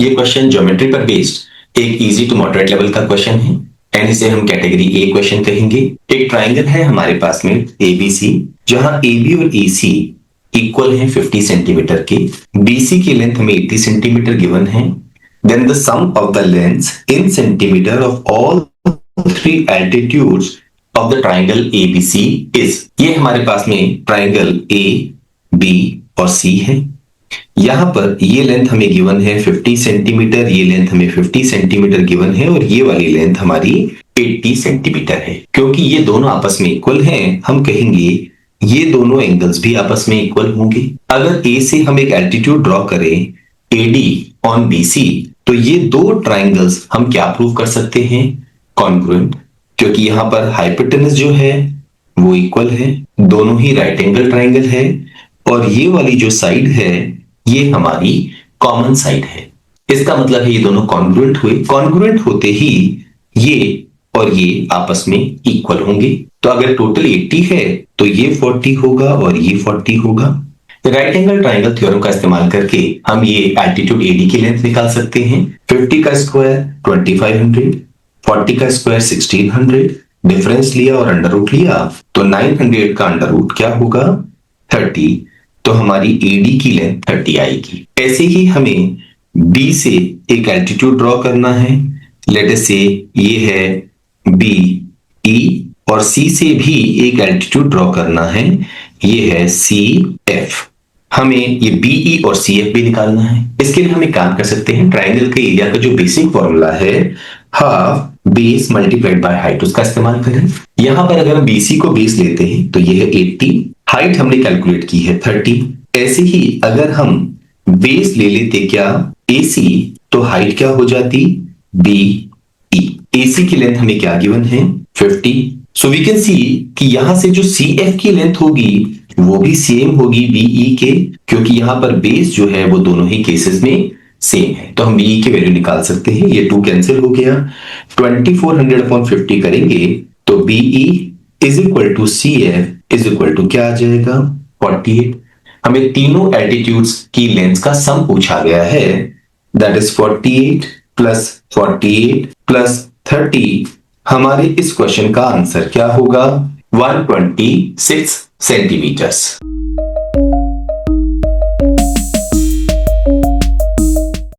ये question geometry पर based एक इजी टू मॉडरेट लेवल का क्वेश्चन है एंड इसे हम कैटेगरी ए क्वेश्चन कहेंगे। एक ट्राइंगल है हमारे पास में एबीसी, जहां एबी और एसी इक्वल है 50 सेंटीमीटर के। बीसी की लेंथ हमें 80 सेंटीमीटर गिवन है। Then the sum of the lengths in centimetre of all three altitudes of the triangle ABC is. ये हमारे पास में ट्राइंगल ए, बी और सी है। यहां पर ये लेंथ हमें गिवन है 50 सेंटीमीटर, ये लेंथ हमें 50 सेंटीमीटर गिवन है और ये वाली लेंथ हमारी 80 सेंटीमीटर है। क्योंकि ये दोनों आपस में इक्वल हैं, हम कहेंगे ये दोनों एंगल्स भी आपस में इक्वल होंगे। अगर ए से हम एक एल्टीट्यूड ड्रॉ करें एडी ऑन बीसी, तो ये दो ट्राइंगल्स हम क्या प्रूव कर सकते हैं? कॉन्ग्रुएंट, क्योंकि यहां पर हाइपोटेनस जो है वो इक्वल है, दोनों ही राइट एंगल ट्राइंगल है और ये वाली जो साइड है ये हमारी कॉमन साइड है। इसका मतलब है ये दोनों कॉन्ग्रुएंट हुए। कॉन्ग्रुएंट होते ही ये और ये आपस में इक्वल होंगे। तो अगर टोटल 80 है तो ये 40 होगा और ये 40 होगा। राइट एंगल ट्राइंगल थ्योरम का इस्तेमाल करके हम ये एल्टीट्यूड एडी की लेंथ निकाल सकते हैं। 50 का स्क्वायर 2500, 40 का स्क्वायर 1600, डिफरेंस लिया और अंडर रूट लिया तो 900 का अंडर रूट क्या होगा? 30। तो हमारी एडी की लेंथ 30 आएगी। ऐसे ही हमें बी से एक एल्टीट्यूड ड्रॉ करना है। लेट अस से ये है बी ई, और सी से भी एक एल्टीट्यूड ड्रॉ करना है, ये है सी एफ। हमें ये बी ई और सी एफ भी निकालना है। इसके लिए हम एक काम कर सकते हैं, ट्राइंगल के एरिया का जो बेसिक फॉर्मूला है half base multiplied by height, उसका इस्तेमाल करें। यहां पर अगर हम बीसी को बेस लेते हैं तो ये है 80, हाइट हमने कैलकुलेट की है 30। ऐसे ही अगर हम बेस ले लेते क्या AC, तो हाइट क्या हो जाती? BE। AC की लेंथ हमें क्या गिवन है? 50। सो वी कैन सी कि यहां से जो CF की लेंथ होगी वो भी सेम होगी BE के, क्योंकि यहां पर बेस जो है वो दोनों ही केसेस में सेम है। तो हम BE की वैल्यू निकाल सकते हैं। ये 2 कैंसिल हो गया, 2400 अपॉन 50 करेंगे तो BE is equal to CF is equal to क्या आ जाएगा? 48। हमें तीनों एल्टीट्यूड्स की लेंथ का सम पूछा गया है, दैट इज 48 प्लस 30। हमारे इस क्वेश्चन का आंसर क्या होगा? 126 सेंटीमीटर्स।